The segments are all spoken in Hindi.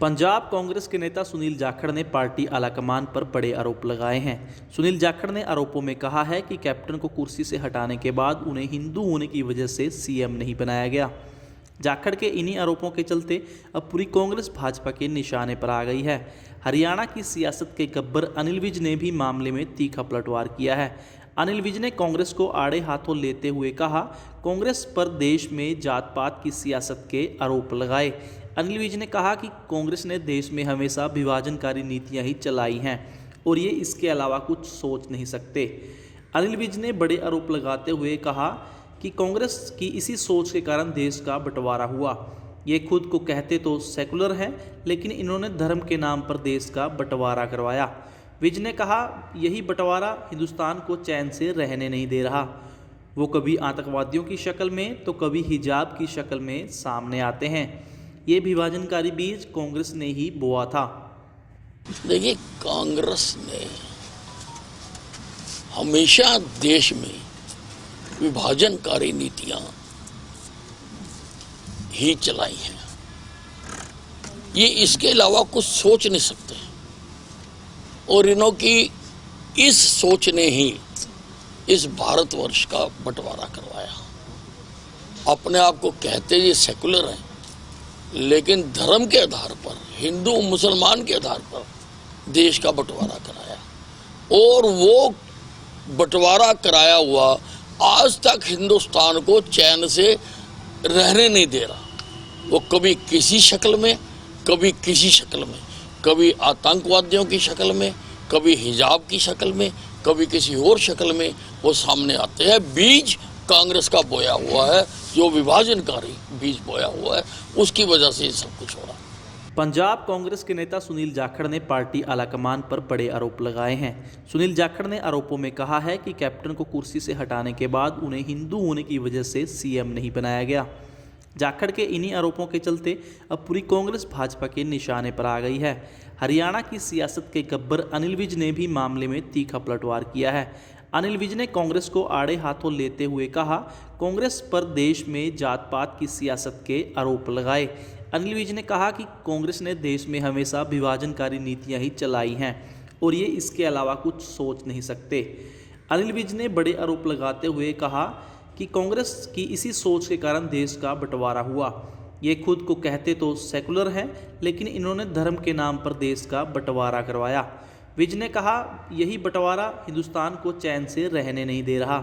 पंजाब कांग्रेस के नेता सुनील जाखड़ ने पार्टी आलाकमान पर बड़े आरोप लगाए हैं। सुनील जाखड़ ने आरोपों में कहा है कि कैप्टन को कुर्सी से हटाने के बाद उन्हें हिंदू होने की वजह से सीएम नहीं बनाया गया। जाखड़ के इन्हीं आरोपों के चलते अब पूरी कांग्रेस भाजपा के निशाने पर आ गई है। हरियाणा की सियासत के गब्बर अनिल विज ने भी मामले में तीखा पलटवार किया है। अनिल विज ने कांग्रेस को आड़े हाथों लेते हुए कहा, कांग्रेस पर देश में जात पात की सियासत के आरोप लगाए। अनिल विज ने कहा कि कांग्रेस ने देश में हमेशा विभाजनकारी नीतियां ही चलाई हैं और ये इसके अलावा कुछ सोच नहीं सकते। अनिल विज ने बड़े आरोप लगाते हुए कहा कि कांग्रेस की इसी सोच के कारण देश का बंटवारा हुआ। ये खुद को कहते तो सेकुलर हैं, लेकिन इन्होंने धर्म के नाम पर देश का बंटवारा करवाया। विज ने कहा, यही बंटवारा हिंदुस्तान को चैन से रहने नहीं दे रहा। वो कभी आतंकवादियों की शक्ल में तो कभी हिजाब की शक्ल में सामने आते हैं। ये विभाजनकारी बीज कांग्रेस ने ही बोआ था। देखिए, कांग्रेस ने हमेशा देश में विभाजनकारी नीतियां ही चलाई हैं। ये इसके अलावा कुछ सोच नहीं सकते और इन्हों की इस सोच ने ही इस भारतवर्ष का बंटवारा करवाया। अपने आप को कहते ये सेकुलर हैं, लेकिन धर्म के आधार पर, हिंदू मुसलमान के आधार पर देश का बंटवारा कराया और वो बंटवारा कराया हुआ आज तक हिंदुस्तान को चैन से रहने नहीं दे रहा। वो कभी किसी शक्ल में, कभी किसी शक्ल में, कभी आतंकवादियों की शक्ल में, कभी हिजाब की शक्ल में, कभी किसी और शक्ल में वो सामने आते हैं। बीज कांग्रेस का बोया हुआ है, जो विभाजनकारी बीज बोया हुआ है, उसकी वजह से ये सब कुछ हो रहा है। पंजाब कांग्रेस के नेता सुनील जाखड़ ने पार्टी आलाकमान पर बड़े आरोप लगाए हैं। सुनील जाखड़ ने आरोपों में कहा है कि कैप्टन को कुर्सी से हटाने के बाद उन्हें हिंदू होने की वजह से सीएम नहीं बनाया गया। जाखड़ के इन्हीं आरोपों के चलते अब पूरी कांग्रेस भाजपा के निशाने पर आ गई है। हरियाणा की सियासत के गब्बर अनिल विज ने भी मामले में तीखा पलटवार किया है। अनिल विज ने कांग्रेस को आड़े हाथों लेते हुए कहा, कांग्रेस पर देश में जात पात की सियासत के आरोप लगाए। अनिल विज ने कहा कि कांग्रेस ने देश में हमेशा विभाजनकारी नीतियां ही चलाई हैं और ये इसके अलावा कुछ सोच नहीं सकते। अनिल विज ने बड़े आरोप लगाते हुए कहा कि कांग्रेस की इसी सोच के कारण देश का बंटवारा हुआ। ये खुद को कहते तो सेकुलर हैं, लेकिन इन्होंने धर्म के नाम पर देश का बंटवारा करवाया। विज ने कहा, यही बंटवारा हिंदुस्तान को चैन से रहने नहीं दे रहा।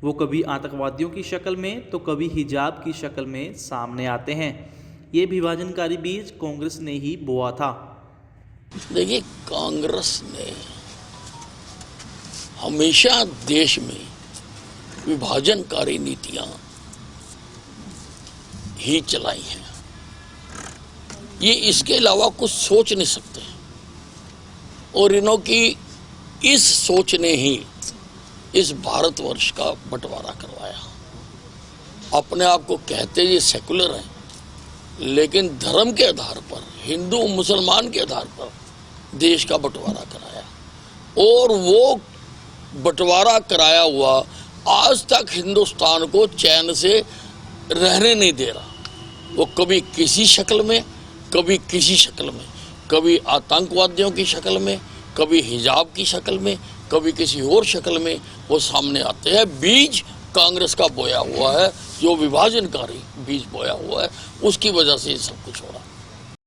वो कभी आतंकवादियों की शक्ल में तो कभी हिजाब की शक्ल में सामने आते हैं। ये विभाजनकारी बीज कांग्रेस ने ही बोआ था। देखिए, कांग्रेस ने हमेशा देश में विभाजनकारी नीतियां ही चलाई हैं। ये इसके अलावा कुछ सोच नहीं सकते और इन्हों की इस सोच ने ही इस भारतवर्ष का बंटवारा करवाया। अपने आप को कहते ये सेकुलर हैं, लेकिन धर्म के आधार पर, हिंदू मुसलमान के आधार पर देश का बंटवारा कराया और वो बंटवारा कराया हुआ आज तक हिंदुस्तान को चैन से रहने नहीं दे रहा। वो कभी किसी शक्ल में, कभी किसी शक्ल में, कभी आतंकवादियों की शक्ल में, कभी हिजाब की शक्ल में, कभी किसी और शक्ल में वो सामने आते हैं। बीज कांग्रेस का बोया हुआ है, जो विभाजनकारी बीज बोया हुआ है, उसकी वजह से ये सब कुछ हो रहा है।